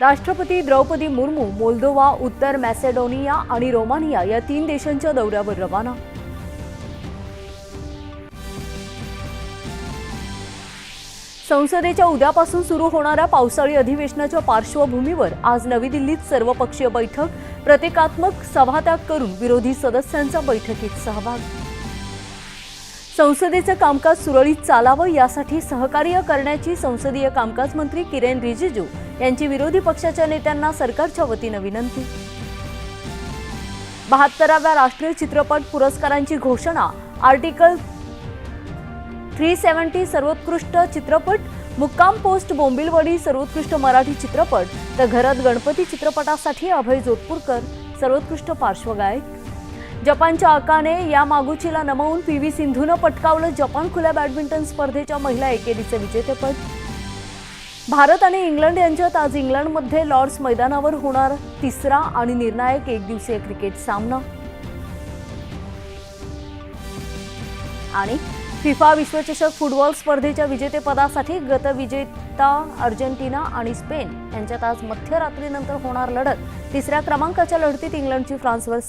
राष्ट्रपती द्रौपदी मुर्मू मोल्दोवा, उत्तर मॅसेडोनिया आणि रोमानिया या 3 देशांच्या दौऱ्यावर रवाना. संसदेच्या उद्यापासून सुरू होणाऱ्या पावसाळी अधिवेशनाच्या पार्श्वभूमीवर आज नवी दिल्लीत सर्वपक्षीय बैठक. प्रतिकात्मक सभात्याग करून विरोधी सदस्यांचा बैठकीत सहभाग. संसदेचं कामकाज सुरळीत चालावं यासाठी सहकार्य करण्याची संसदीय कामकाज मंत्री किरेन रिजिजू यांची विरोधी पक्षाच्या नेत्यांना सरकारच्या वतीनं विनंती. 72व्या राष्ट्रीय चित्रपट पुरस्कारांची घोषणा. आर्टिकल 370 सर्वोत्कृष्ट चित्रपट, मुक्काम पोस्ट बोंबिलवाडी सर्वोत्कृष्ट मराठी चित्रपट, तर घरात गणपती चित्रपटासाठी अभय जोधपूरकर सर्वोत्कृष्ट पार्श्वगायक. जपानच्या अकाने यामागुचीला नमवून पी.व्ही. सिंधूनं पटकावलं जपान खुल्या बॅडमिंटन स्पर्धेच्या महिला एकेरीचं विजेतेपद. भारत आणि इंग्लंड यांच्यात आज इंग्लंडमध्ये लॉर्ड्स मैदानावर होणार तिसरा आणि निर्णायक एकदिवसीय क्रिकेट सामना. आणि फिफा विश्वचषक फुटबॉल स्पर्धेच्या विजेतेपदासाठी गतविजेता अर्जेंटिना आणि स्पेन यांच्यात आज मध्यरात्रीनंतर होणार लढत. तिसऱ्या क्रमांकाच्या लढतीत इंग्लंडची फ्रान्सवर